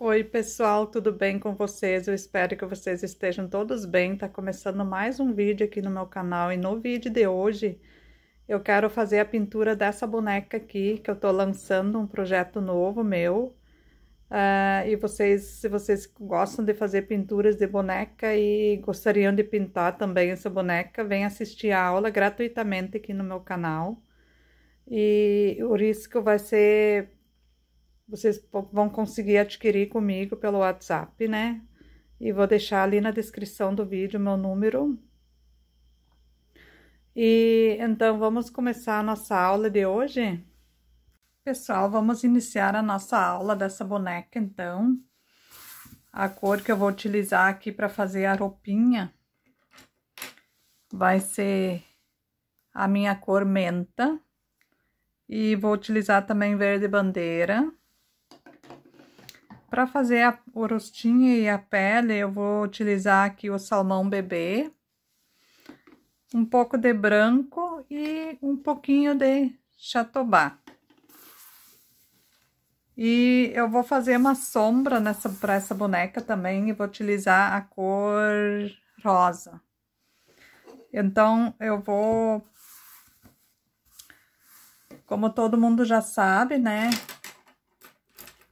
Oi, pessoal, tudo bem com vocês? Eu espero que vocês estejam todos bem. Tá começando mais um vídeo aqui no meu canal e no vídeo de hoje eu quero fazer a pintura dessa boneca aqui, que eu tô lançando um projeto novo meu. E se vocês gostam de fazer pinturas de boneca e gostariam de pintar também essa boneca, vem assistir a aula gratuitamente aqui no meu canal. E o risco vai ser... Vocês vão conseguir adquirir comigo pelo WhatsApp, né? E vou deixar ali na descrição do vídeo meu número. E então vamos começar a nossa aula de hoje. Pessoal, vamos iniciar a nossa aula dessa boneca, então. A cor que eu vou utilizar aqui para fazer a roupinha vai ser a minha cor menta. E vou utilizar também verde bandeira. Para fazer o rostinho e a pele, eu vou utilizar aqui o salmão bebê, um pouco de branco e um pouquinho de jatobá. E eu vou fazer uma sombra para essa boneca também e vou utilizar a cor rosa. Então, eu vou... Como todo mundo já sabe, né?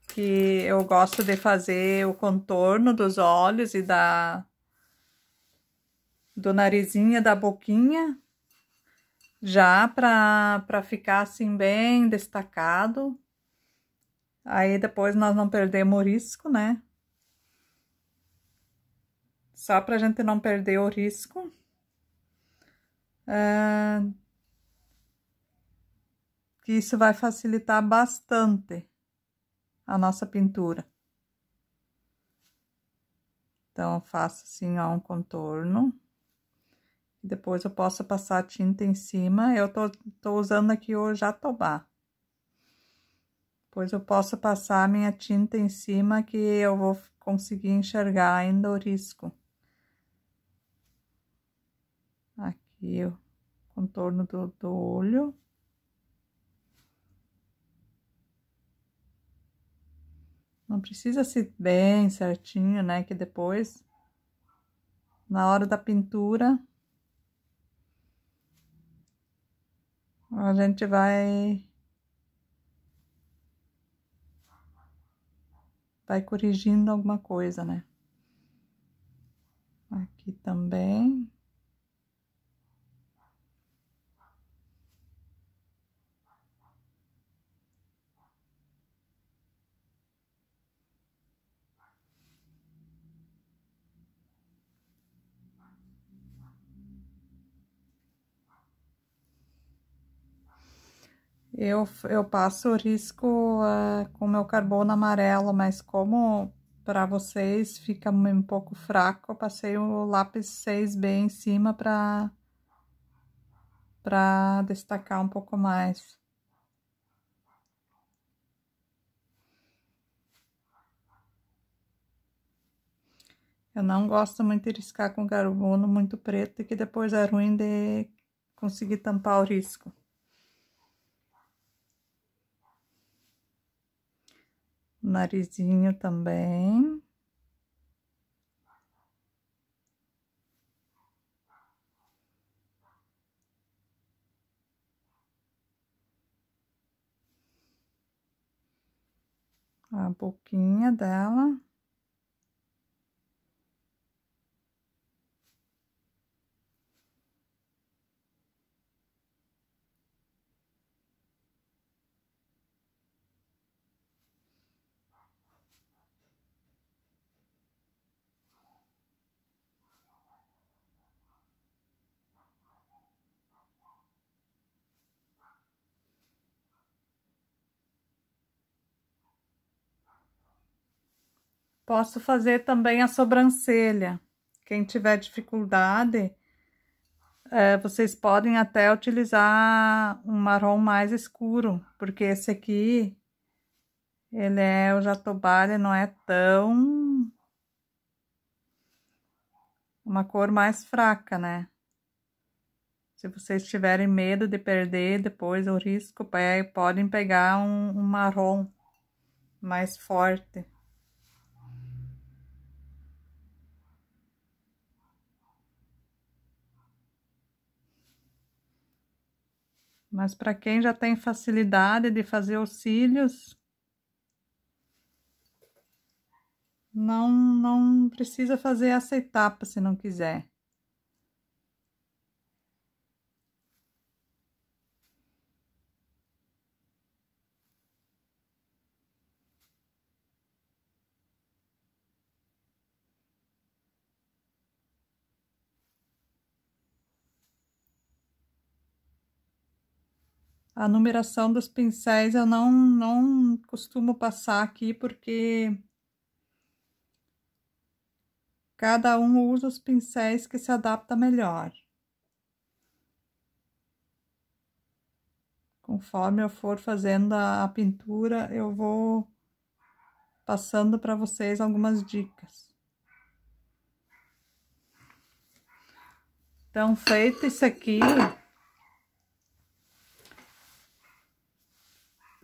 Que eu gosto de fazer o contorno dos olhos e do narizinho e da boquinha, já para ficar assim bem destacado. Aí depois nós não perdemos o risco, né? Só pra gente não perder o risco. Que isso vai facilitar bastante a nossa pintura. Então, eu faço assim, ó, um contorno. Depois eu posso passar a tinta em cima. Eu tô usando aqui o jatobá. Depois eu posso passar a minha tinta em cima, que eu vou conseguir enxergar ainda o risco. Aqui o contorno do olho. Não precisa ser bem certinho, né? Que depois, na hora da pintura, a gente vai corrigindo alguma coisa, né? Aqui também. Eu passo o risco com meu carbono amarelo, mas como para vocês fica um pouco fraco, eu passei o lápis 6B em cima para destacar um pouco mais. Eu não gosto muito de riscar com carbono muito preto, que depois é ruim de conseguir tampar o risco. Narizinho também. A boquinha dela. Posso fazer também a sobrancelha. Quem tiver dificuldade, vocês podem até utilizar um marrom mais escuro, porque esse aqui, o jatobá, ele não é tão... uma cor mais fraca, né? Se vocês tiverem medo de perder depois o risco, podem pegar um marrom mais forte. Mas para quem já tem facilidade de fazer os cílios, não precisa fazer essa etapa se não quiser. A numeração dos pincéis eu não costumo passar aqui, porque cada um usa os pincéis que se adapta melhor. Conforme eu for fazendo a pintura, eu vou passando para vocês algumas dicas. Então, feito isso aqui,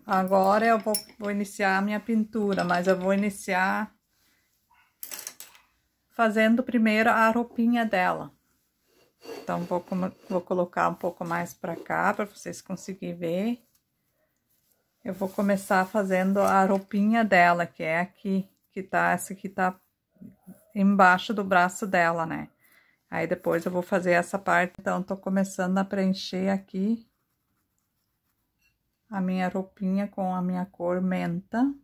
agora eu vou iniciar a minha pintura, mas eu vou iniciar fazendo primeiro a roupinha dela. Então, vou colocar um pouco mais para cá, para vocês conseguirem ver. Eu vou começar fazendo a roupinha dela, que é aqui, essa aqui tá embaixo do braço dela, né? Aí, depois eu vou fazer essa parte, então, tô começando a preencher aqui a minha roupinha com a minha cor menta.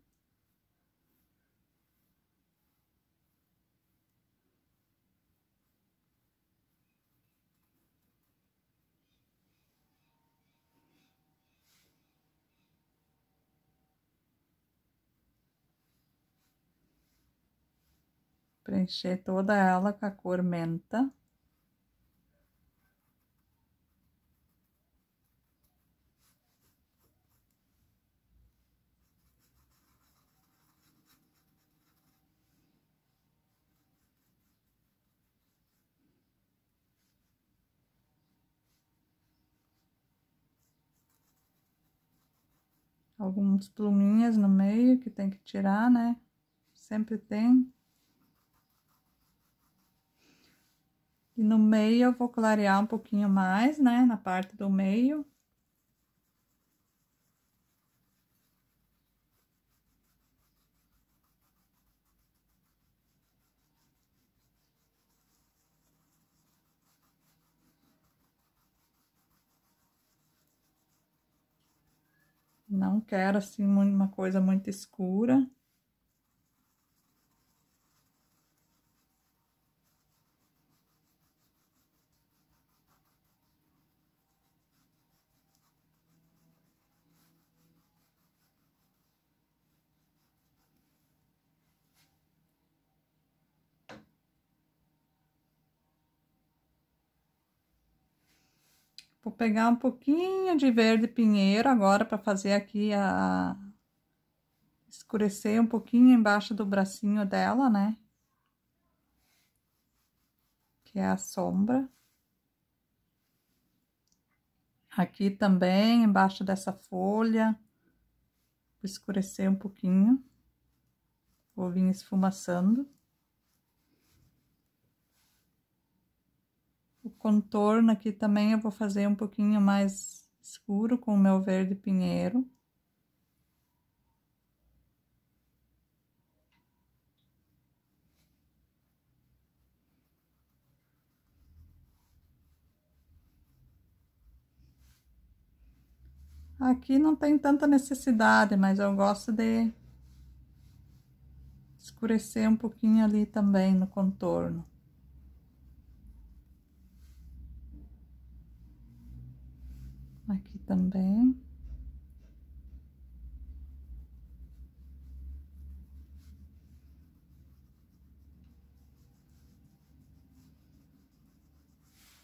Preencher toda ela com a cor menta. Alguns pluminhas no meio que tem que tirar, né? Sempre tem. E no meio eu vou clarear um pouquinho mais, né? Na parte do meio. Não quero, assim, uma coisa muito escura. Vou pegar um pouquinho de verde pinheiro agora para fazer aqui escurecer um pouquinho embaixo do bracinho dela, né? Que é a sombra. Aqui também, embaixo dessa folha, vou escurecer um pouquinho. Vou vir esfumaçando. O contorno aqui também eu vou fazer um pouquinho mais escuro com o meu verde pinheiro. Aqui não tem tanta necessidade, mas eu gosto de escurecer um pouquinho ali também no contorno. Aqui também.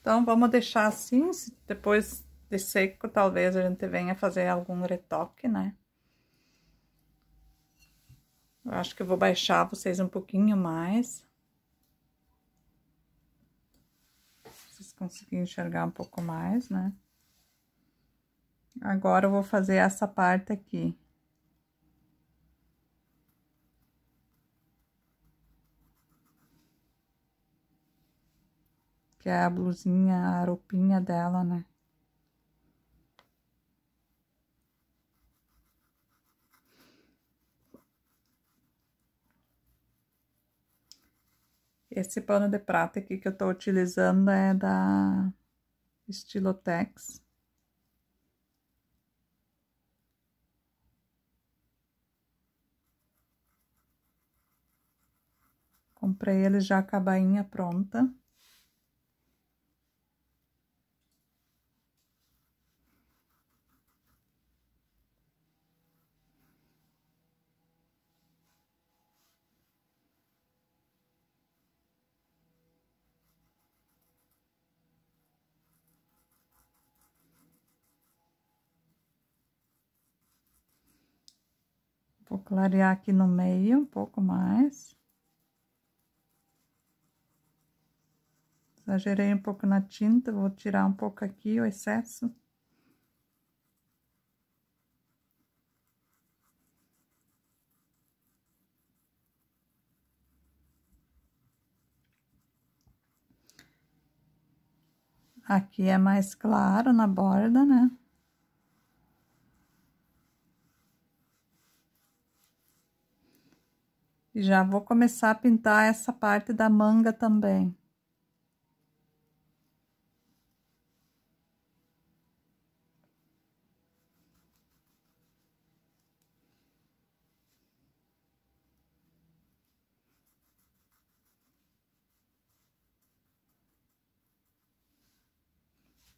Então, vamos deixar assim, depois de seco, talvez a gente venha fazer algum retoque, né? Eu acho que eu vou baixar vocês um pouquinho mais. Vocês conseguirem enxergar um pouco mais, né? Agora eu vou fazer essa parte aqui. Que é a blusinha, a roupinha dela, né? Esse pano de prata aqui que eu tô utilizando é da Estilotex. Comprei ele já com a bainha pronta. Vou clarear aqui no meio um pouco mais. Exagerei um pouco na tinta, vou tirar um pouco aqui o excesso. Aqui é mais claro na borda, né? E já vou começar a pintar essa parte da manga também.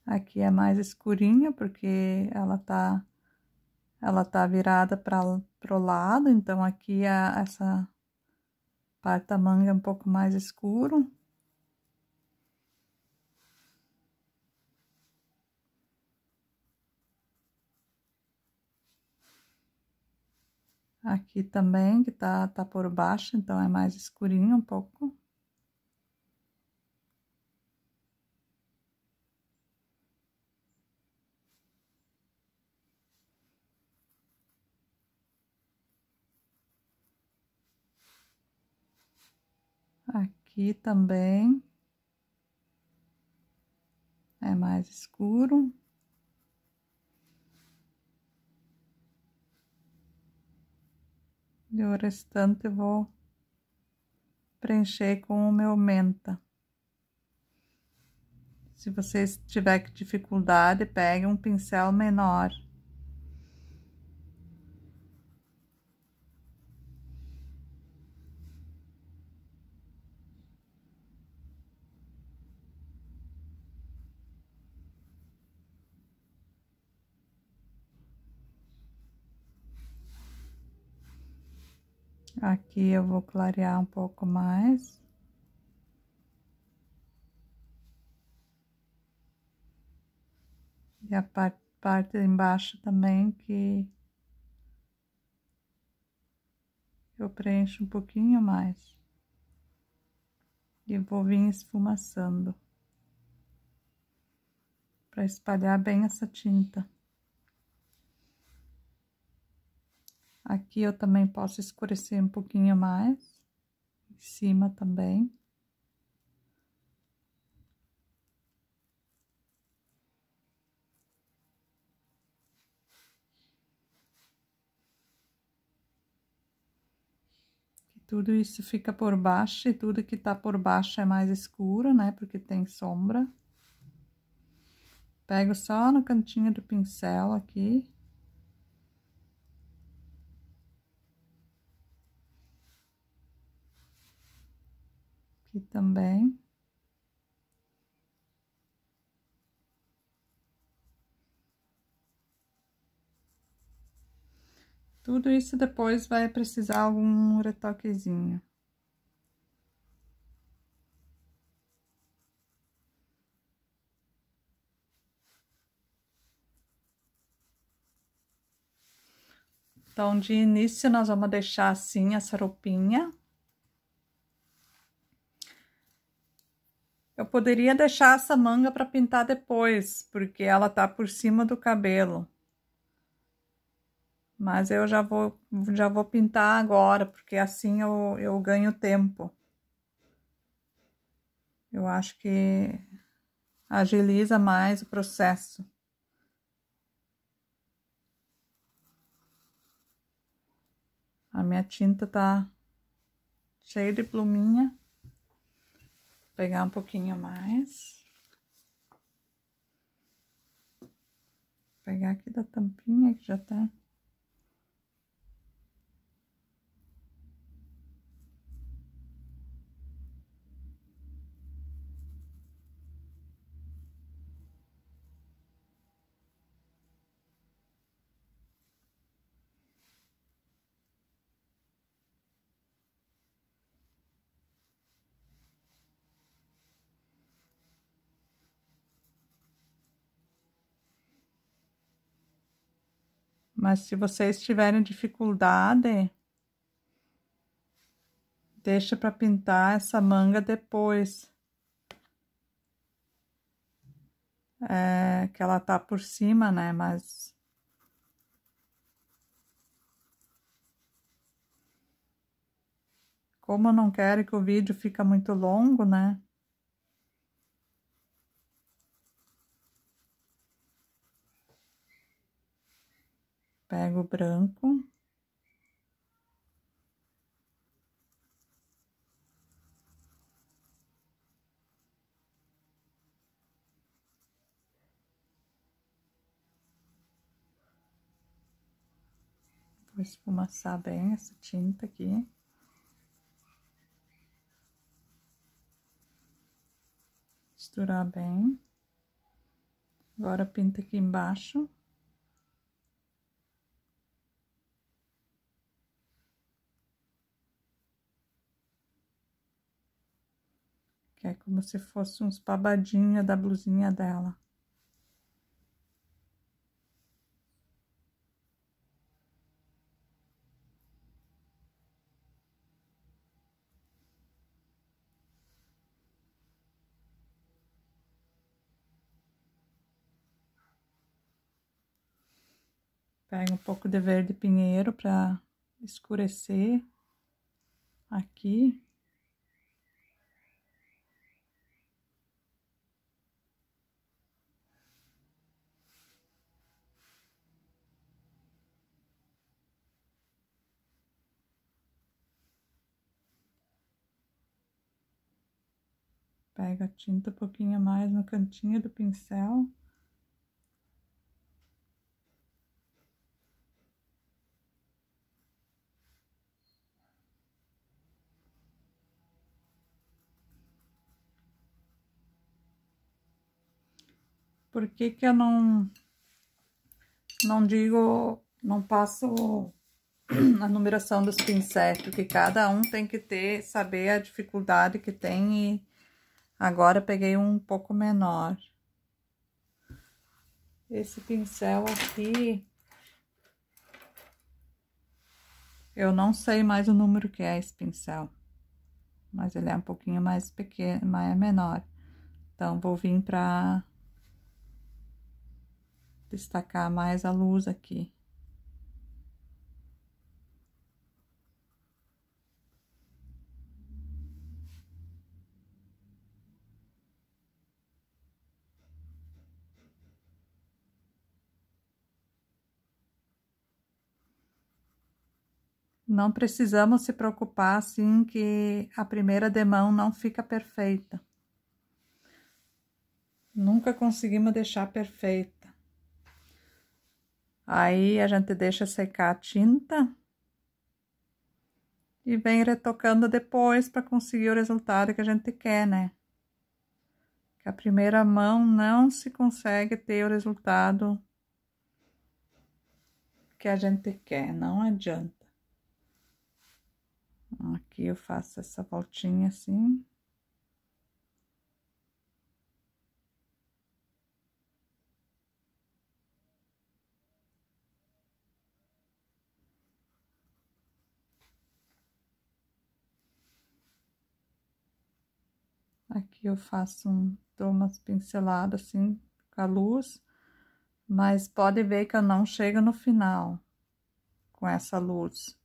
Aqui é mais escurinha, porque ela tá virada pro lado, então aqui essa parte da manga é um pouco mais escuro. Aqui também, que tá por baixo, então é mais escurinho um pouco. Aqui também é mais escuro. E o restante eu vou preencher com o meu menta. Se vocês tiverem dificuldade, pegue um pincel menor. Aqui eu vou clarear um pouco mais. E a parte embaixo também, que eu preencho um pouquinho mais. E vou vir esfumaçando, para espalhar bem essa tinta. Aqui eu também posso escurecer um pouquinho mais, em cima também. Tudo isso fica por baixo, e tudo que tá por baixo é mais escuro, né? Porque tem sombra. Pego só no cantinho do pincel aqui. Aqui também. Tudo isso depois vai precisar algum retoquezinho. Então, de início, nós vamos deixar assim essa roupinha. Eu poderia deixar essa manga para pintar depois, porque ela tá por cima do cabelo. Mas eu já vou pintar agora, porque assim eu ganho tempo. Eu acho que agiliza mais o processo. A minha tinta tá cheia de pluminha. Pegar um pouquinho mais. Pegar aqui da tampinha que já tá. Mas se vocês tiverem dificuldade, deixa para pintar essa manga depois. Que ela tá por cima, né? Mas como eu não quero que o vídeo fique muito longo, né? Pego o branco. Vou esfumaçar bem essa tinta aqui. Misturar bem. Agora pinta aqui embaixo. Que é como se fosse uns babadinhos da blusinha dela. Pega um pouco de verde pinheiro para escurecer aqui. Pega a tinta um pouquinho mais no cantinho do pincel. Por que que eu não digo, não passo a numeração dos pincéis? Porque cada um tem que saber a dificuldade que tem e agora peguei um pouco menor. Esse pincel aqui, eu não sei mais o número que é esse pincel, mas ele é um pouquinho mais pequeno, mais menor. Então, vou vir para destacar mais a luz aqui. Não precisamos se preocupar, assim, que a primeira demão não fica perfeita. Nunca conseguimos deixar perfeita. Aí, a gente deixa secar a tinta e vem retocando depois para conseguir o resultado que a gente quer, né? Que a primeira mão não se consegue ter o resultado que a gente quer, não adianta. Aqui eu faço essa voltinha assim. Aqui eu faço dou umas pinceladas assim com a luz, mas pode ver que eu não chego no final com essa luz.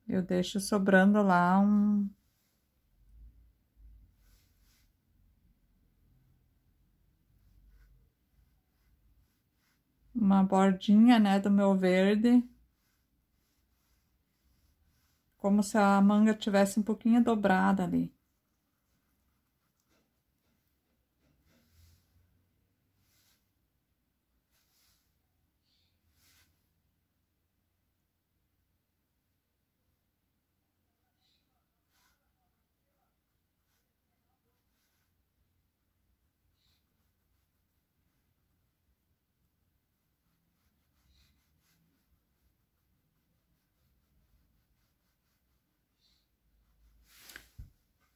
Eu deixo sobrando lá uma bordinha, né, do meu verde, como se a manga tivesse um pouquinho dobrada ali.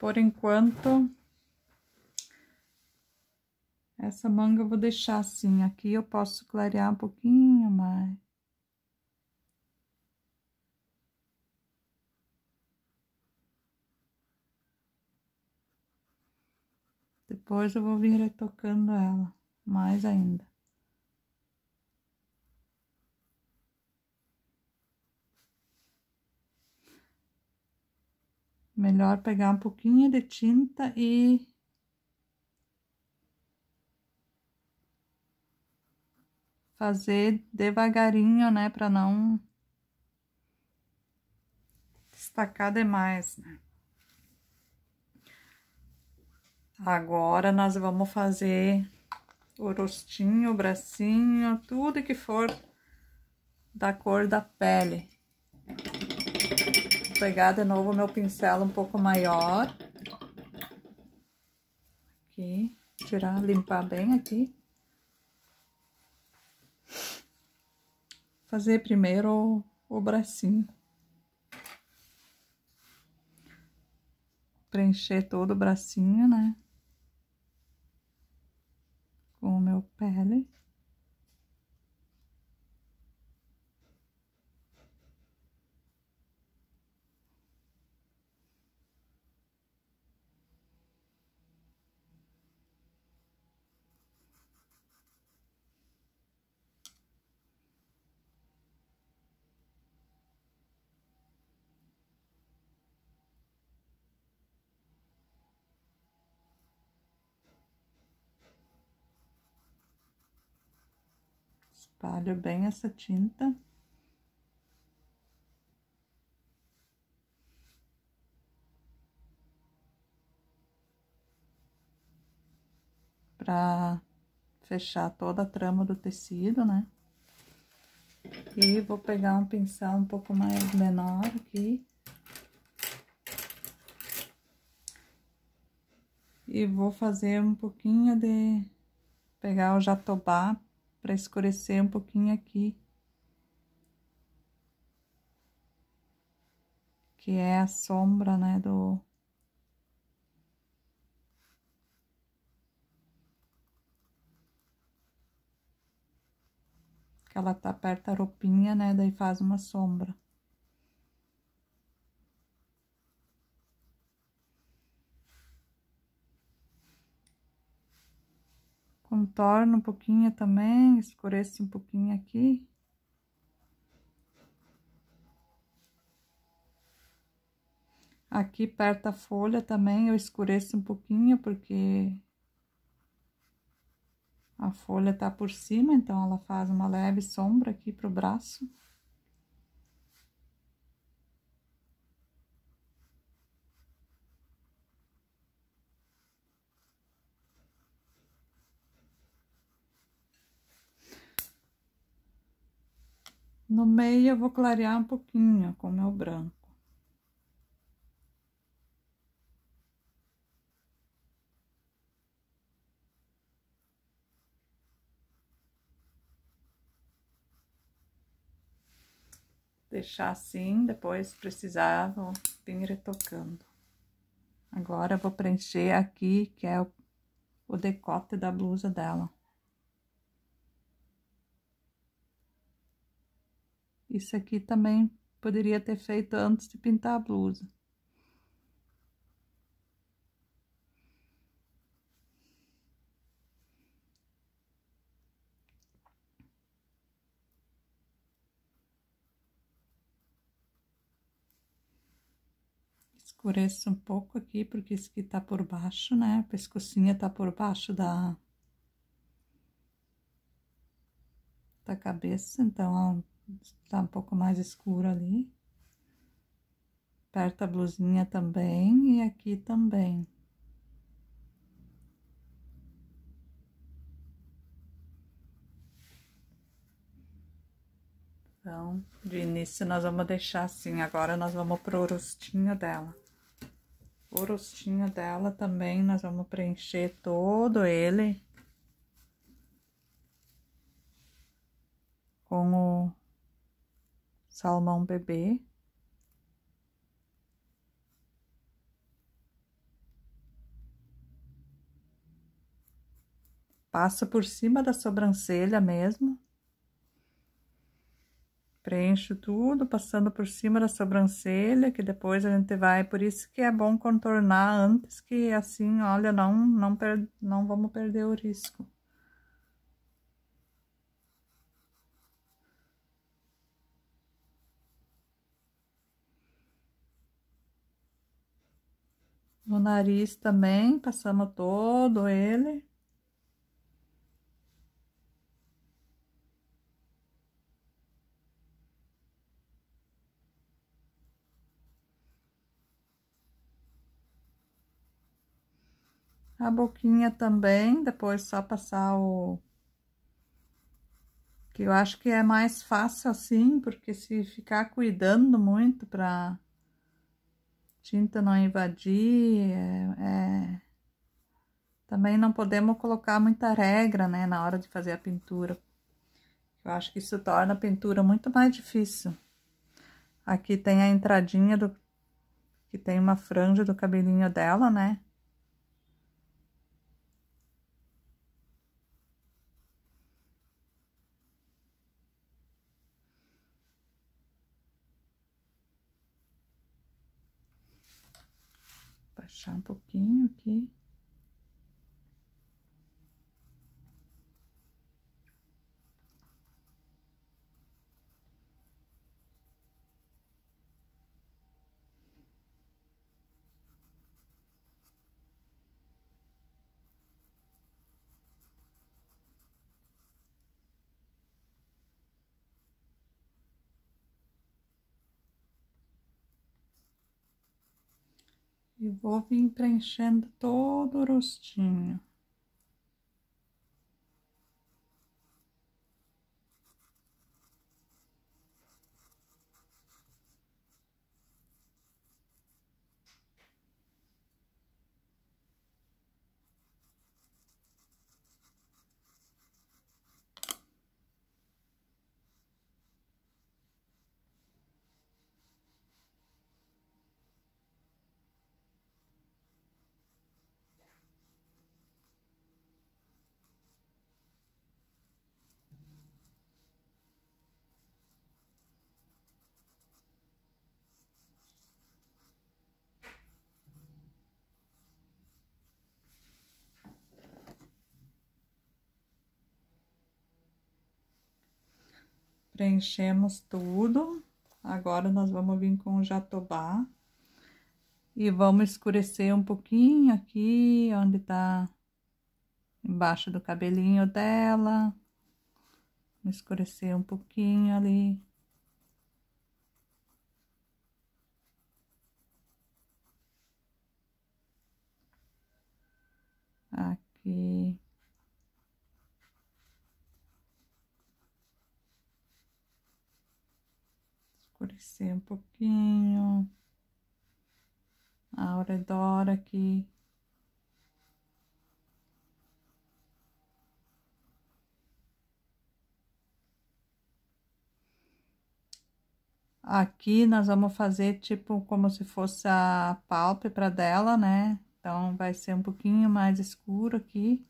Por enquanto, essa manga eu vou deixar assim. Aqui eu posso clarear um pouquinho mais. Depois eu vou vir retocando ela mais ainda. Melhor pegar um pouquinho de tinta e fazer devagarinho, né, para não destacar demais, né? Agora nós vamos fazer o rostinho, o bracinho, tudo que for da cor da pele. Vou pegar de novo o meu pincel um pouco maior. Aqui, tirar, limpar bem aqui. Fazer primeiro o bracinho. Preencher todo o bracinho, né? Com o meu pele. Espalho bem essa tinta. Pra fechar toda a trama do tecido, né? E vou pegar um pincel um pouco mais menor aqui. E vou fazer um pouquinho de... pegar o jatobá para escurecer um pouquinho aqui. Que é a sombra, né, do... que ela tá perto da roupinha, né, daí faz uma sombra. Contorno um pouquinho também, escureço um pouquinho aqui. Aqui perto da folha também eu escureço um pouquinho, porque a folha tá por cima, então ela faz uma leve sombra aqui pro braço. No meio eu vou clarear um pouquinho com o meu branco. Deixar assim, depois precisar, vou vir retocando. Agora eu vou preencher aqui, que é o decote da blusa dela. Isso aqui também poderia ter feito antes de pintar a blusa. Escureço um pouco aqui, porque isso aqui tá por baixo, né? A pescocinha tá por baixo da cabeça, então tá um pouco mais escuro ali. Perto a blusinha também e aqui também. Então, de início nós vamos deixar assim, agora nós vamos pro rostinho dela. O rostinho dela também nós vamos preencher todo ele com o salmão bebê. Passa por cima da sobrancelha mesmo. Preencho tudo, passando por cima da sobrancelha, que depois a gente vai... Por isso que é bom contornar antes, que assim, olha, não vamos perder o risco. No nariz também, passamos todo ele. A boquinha também, depois só passar o... Que eu acho que é mais fácil assim, porque se ficar cuidando muito pra tinta não invadir, também não podemos colocar muita regra, né, na hora de fazer a pintura. Eu acho que isso torna a pintura muito mais difícil. Aqui tem a entradinha que tem uma franja do cabelinho dela, né? Baixar um pouquinho aqui. E vou vir preenchendo todo o rostinho. Preenchemos tudo. Agora nós vamos vir com o jatobá. E vamos escurecer um pouquinho aqui, onde tá embaixo do cabelinho dela. Vamos escurecer um pouquinho ali. Aqui. Escurecer um pouquinho. Ao redor aqui. Aqui nós vamos fazer tipo como se fosse a pálpebra dela, né? Então vai ser um pouquinho mais escuro aqui.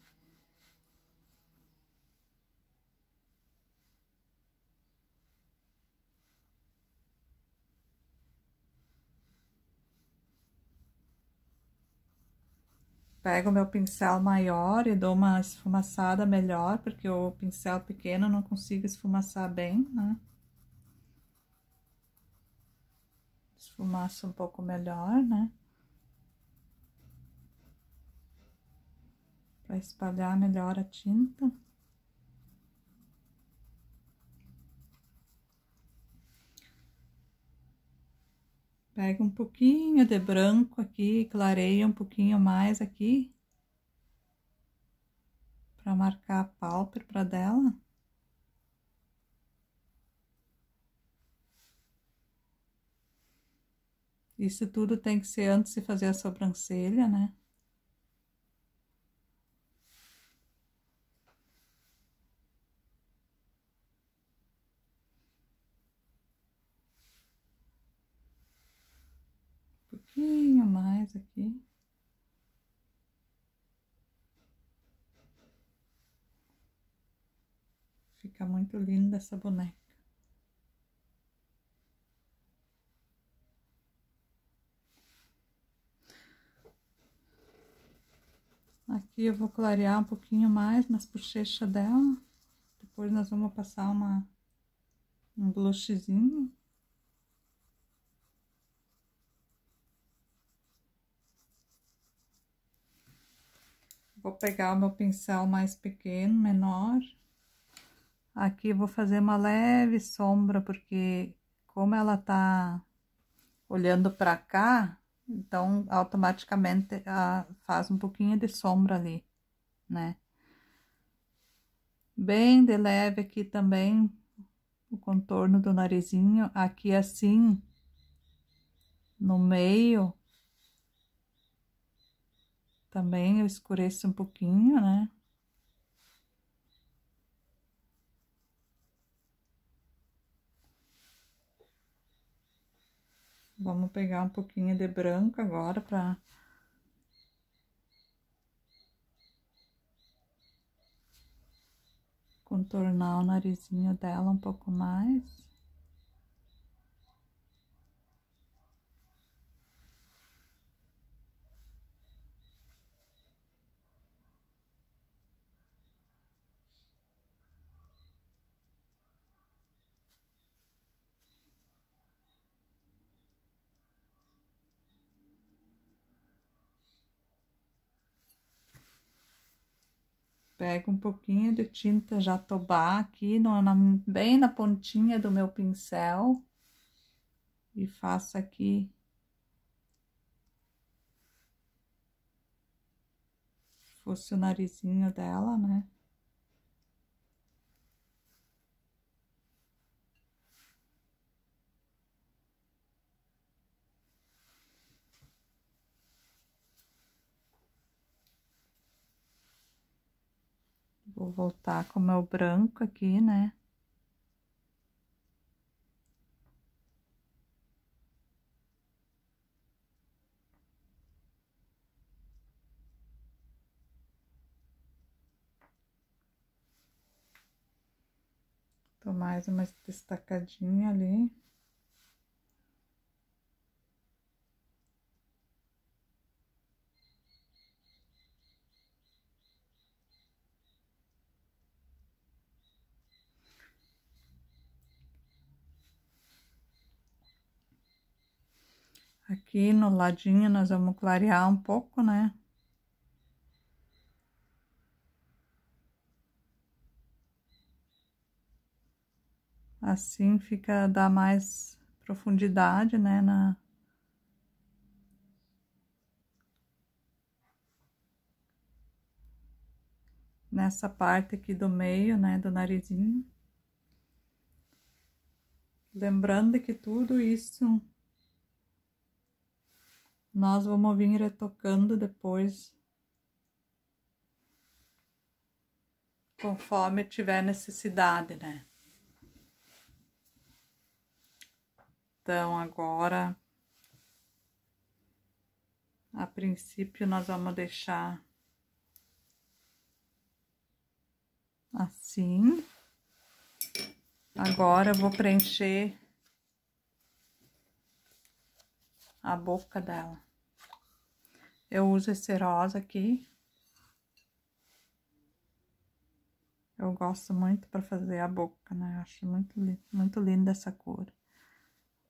Pego o meu pincel maior e dou uma esfumaçada melhor, porque o pincel pequeno não consigo esfumaçar bem, né? Esfumaço um pouco melhor, né? Para espalhar melhor a tinta. Pego um pouquinho de branco aqui, clareia um pouquinho mais aqui. Para marcar a pálpebra dela. Isso tudo tem que ser antes de fazer a sobrancelha, né? Um pouquinho mais aqui. fica muito linda essa boneca. Aqui eu vou clarear um pouquinho mais nas bochechas dela. Depois nós vamos passar um blushzinho. Vou pegar o meu pincel mais pequeno, menor. Aqui eu vou fazer uma leve sombra, porque como ela tá olhando pra cá, então automaticamente faz um pouquinho de sombra ali, né? Bem de leve aqui também, o contorno do narizinho. Aqui assim, no meio, também eu escureço um pouquinho, né? Vamos pegar um pouquinho de branco agora para contornar o narizinho dela um pouco mais. Pego um pouquinho de tinta Jatobá aqui, bem na pontinha do meu pincel. E faço aqui fosse o narizinho dela, né? Vou voltar com o meu branco aqui, né? Tô mais uma destacadinha ali. Aqui no ladinho nós vamos clarear um pouco, né? Assim dá mais profundidade, né? Nessa parte aqui do meio, né? Do narizinho. Lembrando que tudo isso nós vamos vir retocando depois, conforme tiver necessidade, né? Então, agora, a princípio, nós vamos deixar assim. Agora, eu vou preencher a boca dela. Eu uso esse rosa aqui. Eu gosto muito para fazer a boca, né? Eu acho muito linda essa cor.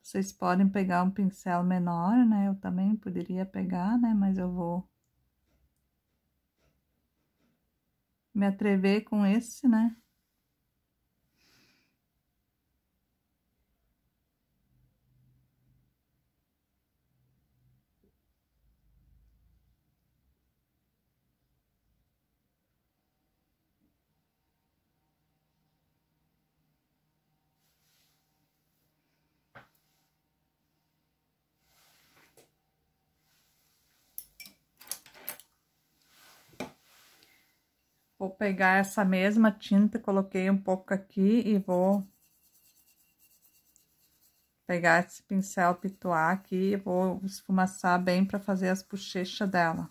Vocês podem pegar um pincel menor, né? Eu também poderia pegar, né? Mas eu vou me atrever com esse, né? Vou pegar essa mesma tinta, coloquei um pouco aqui e vou pegar esse pincel pituá aqui e vou esfumaçar bem para fazer as bochechas dela.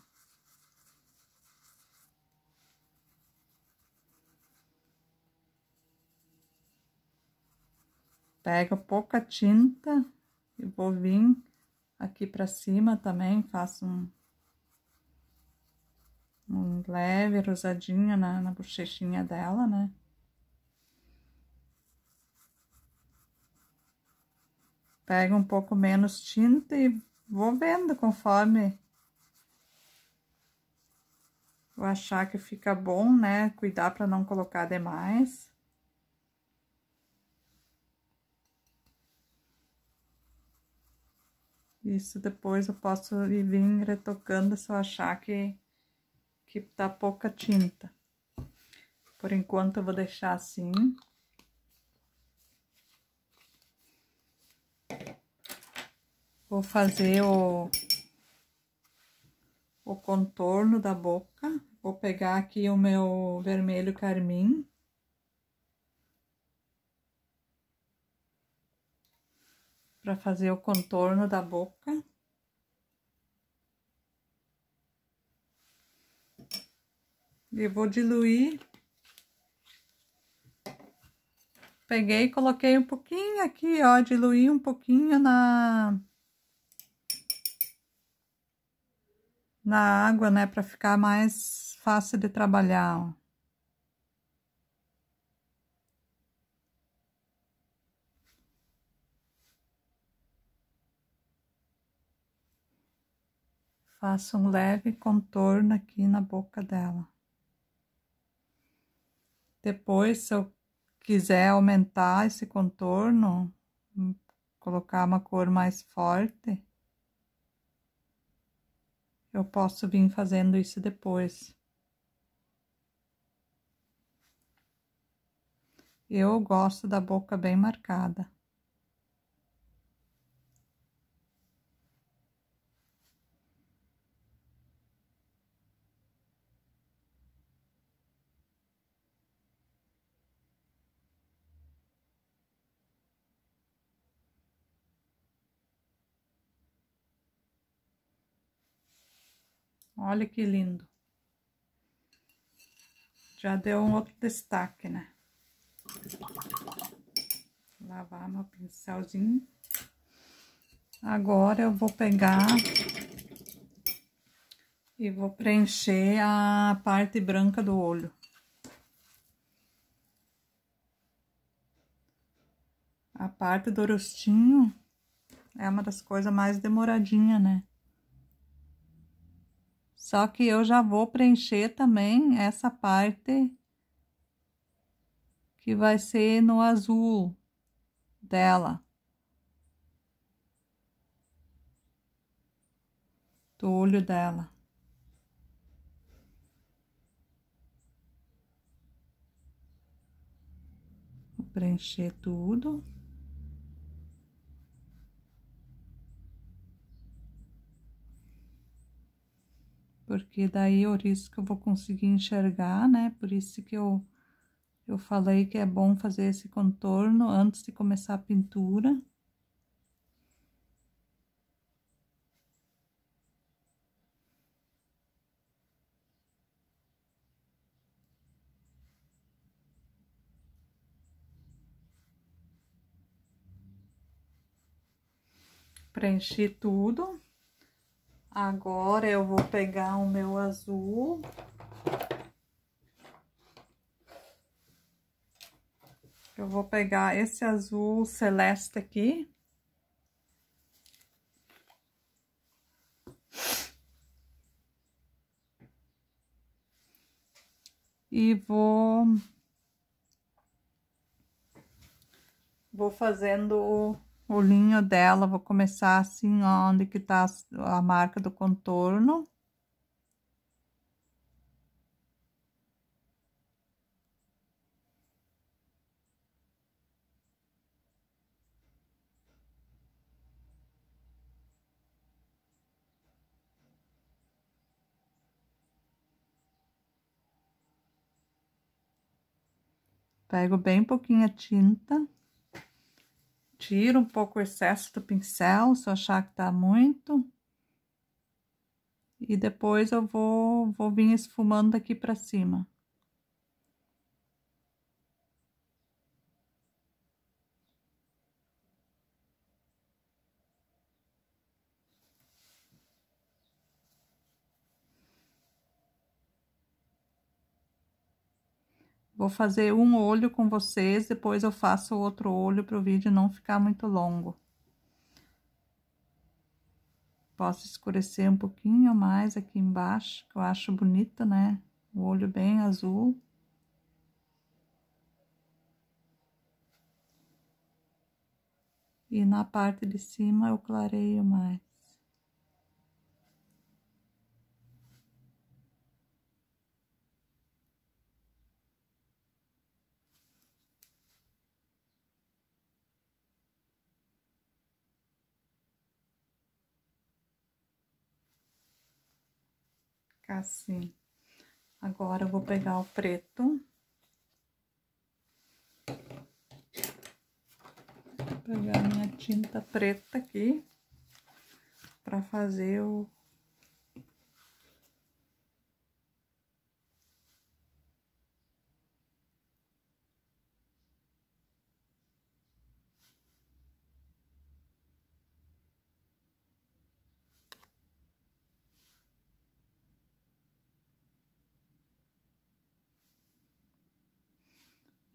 Pego pouca tinta e vou vir aqui pra cima também, faço um leve rosadinho na bochechinha dela, né? Pego um pouco menos tinta e vou vendo conforme eu achar que fica bom, né? Cuidar para não colocar demais. Isso depois eu posso ir vir retocando se eu achar que tá pouca tinta. Por enquanto eu vou deixar assim. Vou fazer o contorno da boca. Vou pegar aqui o meu vermelho carmim. Para fazer o contorno da boca. E vou diluir. Peguei e coloquei um pouquinho aqui, ó, diluí um pouquinho na água, né, para ficar mais fácil de trabalhar, ó. Faço um leve contorno aqui na boca dela. Depois, se eu quiser aumentar esse contorno, colocar uma cor mais forte, eu posso vir fazendo isso depois. Eu gosto da boca bem marcada. Olha que lindo. Já deu um outro destaque, né? Lavar meu pincelzinho. Agora eu vou pegar e vou preencher a parte branca do olho. A parte do rostinho é uma das coisas mais demoradinhas, né? Só que eu já vou preencher também essa parte que vai ser no azul dela. Do olho dela. Vou preencher tudo. Porque daí o risco eu vou conseguir enxergar, né? Por isso que eu falei que é bom fazer esse contorno antes de começar a pintura. Preenchi tudo. Agora eu vou pegar o meu azul. Eu vou pegar esse azul celeste aqui. E vou fazendo o olhinho dela. Vou começar assim, ó, onde que tá a marca do contorno. Pego bem pouquinha tinta. Tiro um pouco o excesso do pincel, se eu achar que tá muito. E depois eu vou vir esfumando daqui pra cima. Vou fazer um olho com vocês, depois eu faço o outro olho para o vídeo não ficar muito longo. Posso escurecer um pouquinho mais aqui embaixo, que eu acho bonito, né? O olho bem azul. E na parte de cima eu clareio mais. Assim. Agora eu vou pegar o preto. Vou pegar minha tinta preta aqui para fazer o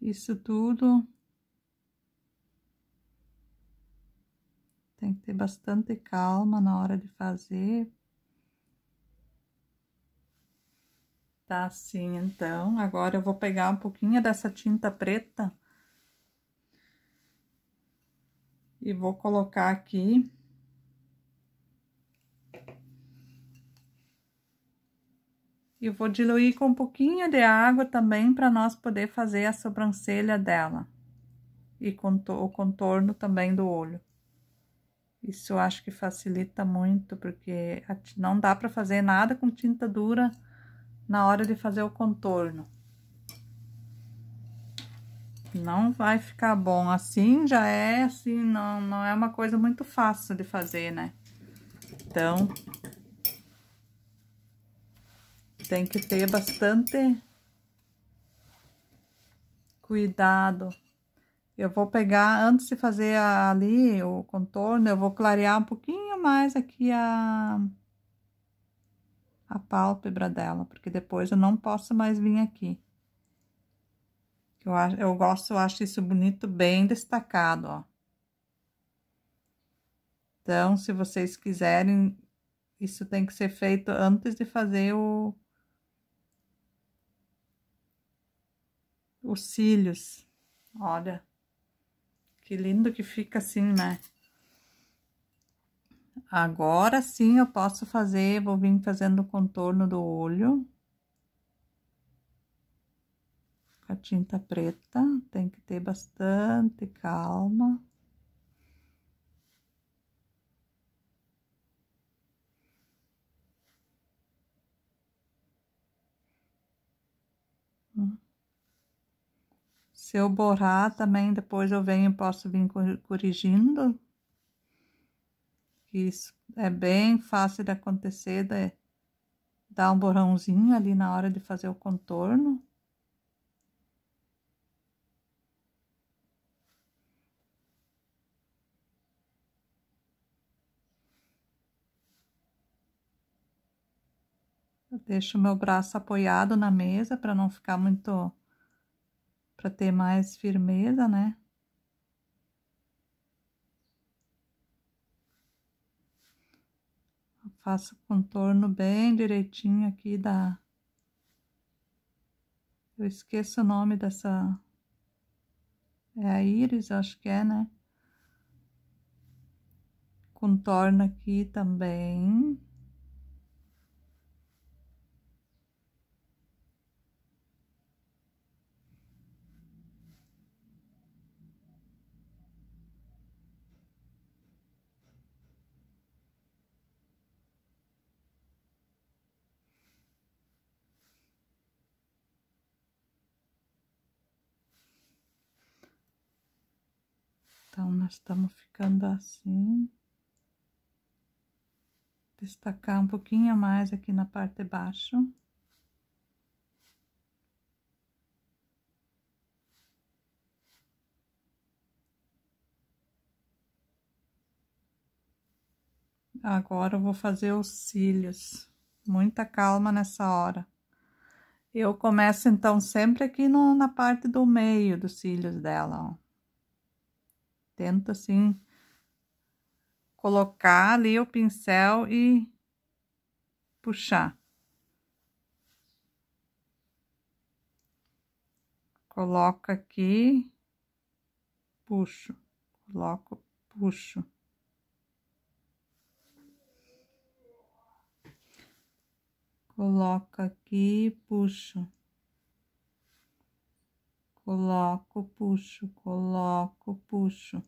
isso tudo. Tem que ter bastante calma na hora de fazer. Tá assim, então. Agora eu vou pegar um pouquinho dessa tinta preta e vou colocar aqui. E vou diluir com um pouquinho de água também para nós poder fazer a sobrancelha dela. E o contorno também do olho. Isso eu acho que facilita muito, porque não dá para fazer nada com tinta dura na hora de fazer o contorno. Não vai ficar bom. Assim já é, assim, não é uma coisa muito fácil de fazer, né? Então, tem que ter bastante cuidado. Eu vou pegar, antes de fazer ali o contorno, eu vou clarear um pouquinho mais aqui a pálpebra dela, porque depois eu não posso mais vir aqui. Eu acho isso bonito, bem destacado, ó. Então, se vocês quiserem, isso tem que ser feito antes de fazer os cílios. Olha, que lindo que fica assim, né? Agora sim eu posso fazer, vou vir fazendo o contorno do olho. Com a tinta preta, tem que ter bastante calma. Se eu borrar também, depois eu venho, posso vir corrigindo. Isso é bem fácil de acontecer, dar um borrãozinho ali na hora de fazer o contorno. Eu deixo o meu braço apoiado na mesa para não ficar muito, para ter mais firmeza, né? Eu faço o contorno bem direitinho aqui da... Eu esqueço o nome dessa... É a íris, acho que é, né? Contorno aqui também. Então, nós estamos ficando assim. Destacar um pouquinho mais aqui na parte de baixo. Agora eu vou fazer os cílios. Muita calma nessa hora. Eu começo então sempre aqui na parte do meio dos cílios dela, ó. Tento assim colocar ali o pincel e puxar. Coloco aqui, puxo, coloco, puxo. Coloco aqui, puxo. Coloco, puxo, coloco, puxo.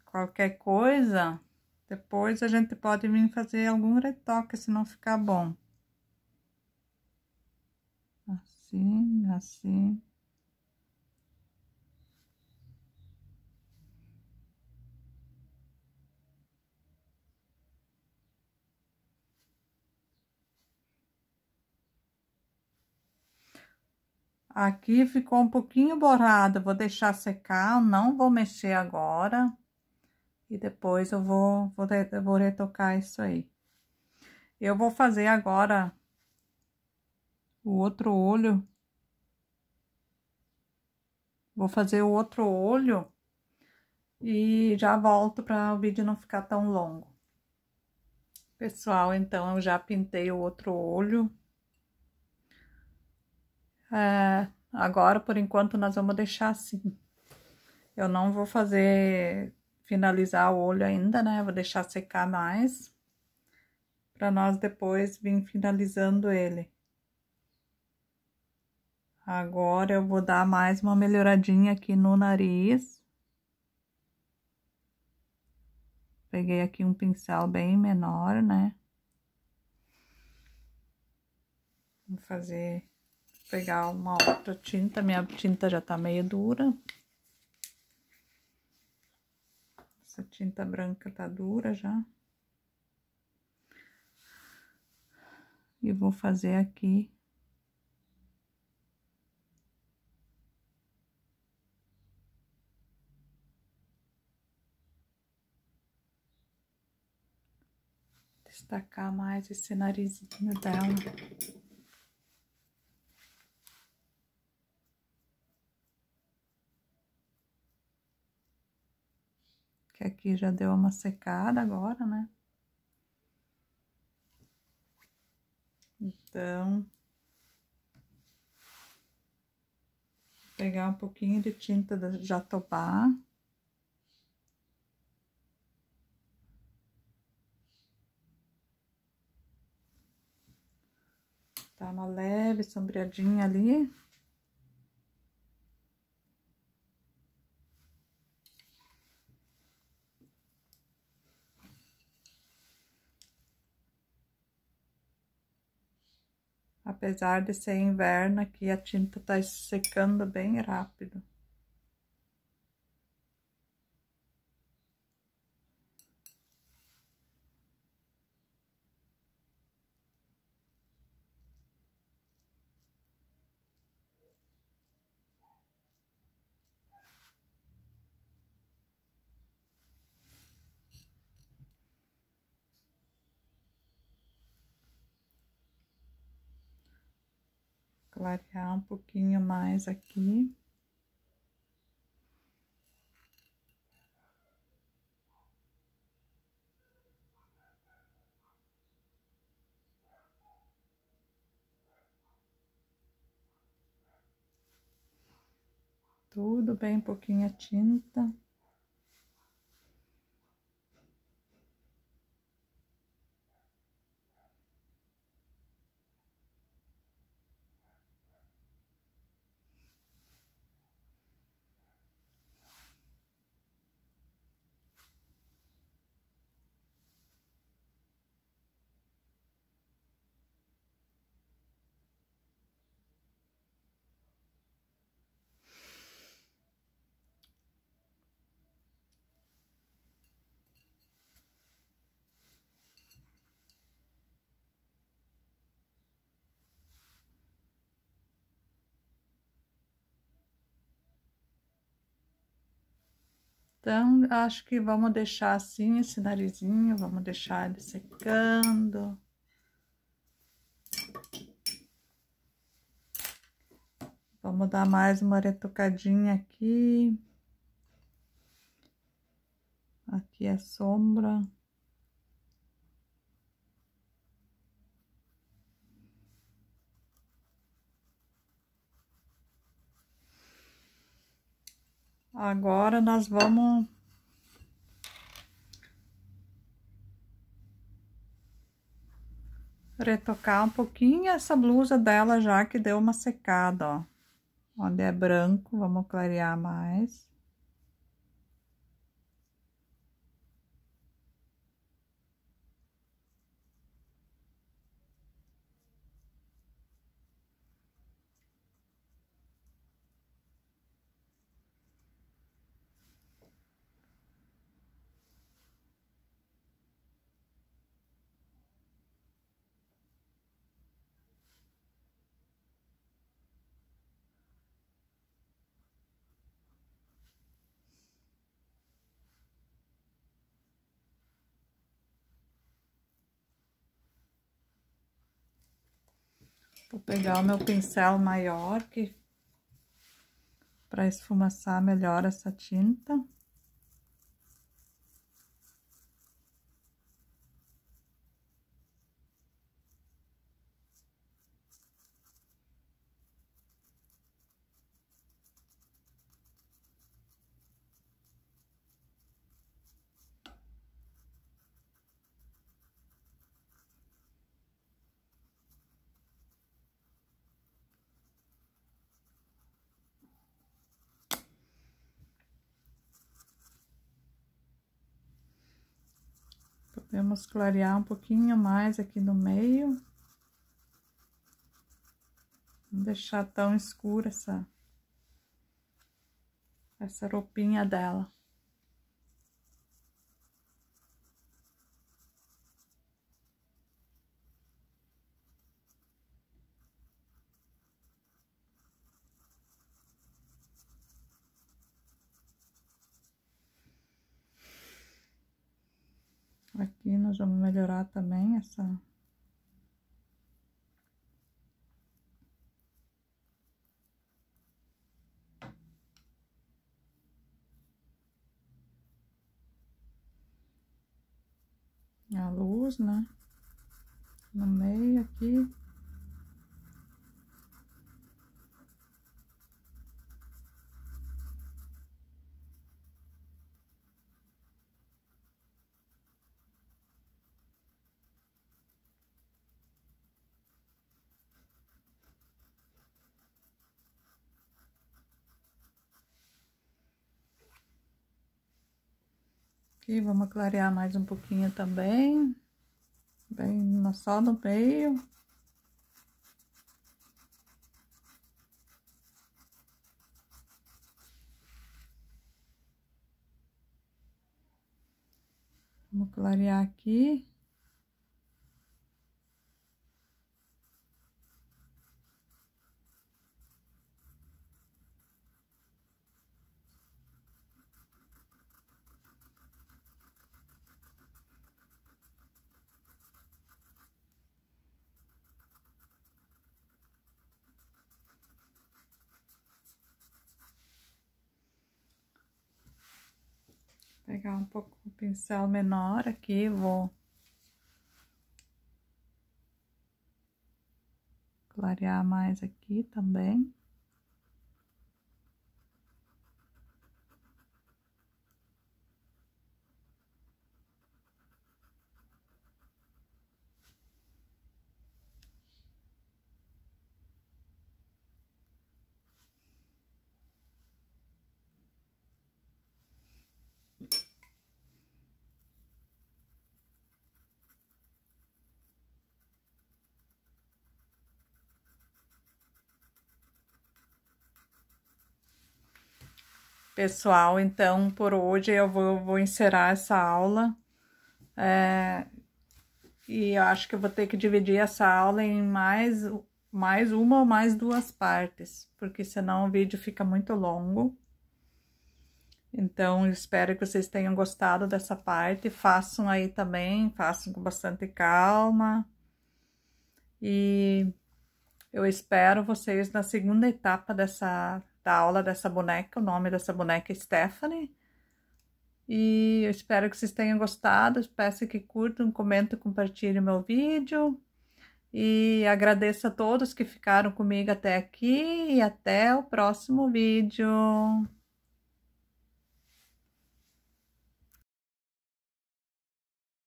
Qualquer coisa, depois a gente pode vir fazer algum retoque se não ficar bom. Assim, assim. Aqui ficou um pouquinho borrado, vou deixar secar, não vou mexer agora. E depois eu vou retocar isso aí. Eu vou fazer agora o outro olho. Vou fazer o outro olho e já volto para o vídeo não ficar tão longo. Pessoal, então eu já pintei o outro olho. Agora, por enquanto, nós vamos deixar assim. Eu não vou finalizar o olho ainda, né? Vou deixar secar mais, para nós depois vir finalizando ele. Agora eu vou dar mais uma melhoradinha aqui no nariz. Peguei aqui um pincel bem menor, né? Vou pegar uma outra tinta, minha tinta já tá meio dura. Essa tinta branca tá dura já. E vou fazer aqui. Destacar mais esse narizinho dela. Que aqui já deu uma secada agora, né? Então, vou pegar um pouquinho de tinta da Jatobá. Tá uma leve sombreadinha ali. Apesar de ser inverno, aqui a tinta tá secando bem rápido. Clarear um pouquinho mais aqui. Tudo bem pouquinha tinta. Então, acho que vamos deixar assim esse narizinho, vamos deixar ele secando. Vamos dar mais uma retocadinha aqui. Aqui é sombra. Agora nós vamos retocar um pouquinho essa blusa dela já que deu uma secada, ó. Onde é branco, vamos clarear mais. Vou pegar o meu pincel maior que para esfumaçar melhor essa tinta. Podemos clarear um pouquinho mais aqui no meio. Não deixar tão escura essa roupinha dela. Aqui nós vamos melhorar também a luz, né? No meio aqui. Aqui vamos clarear mais um pouquinho também. Bem, só no meio. Vamos clarear aqui. Pegar um pouco o pincel menor aqui, vou clarear mais aqui também. Pessoal, então por hoje eu vou encerrar essa aula. E eu acho que eu vou ter que dividir essa aula em mais uma ou mais duas partes, porque senão o vídeo fica muito longo. Então, eu espero que vocês tenham gostado dessa parte. Façam aí também, façam com bastante calma. E eu espero vocês na segunda etapa da aula dessa boneca. O nome dessa boneca é Stephanie. E eu espero que vocês tenham gostado. Peço que curtam, comentem, compartilhem meu vídeo. E agradeço a todos que ficaram comigo até aqui. E até o próximo vídeo.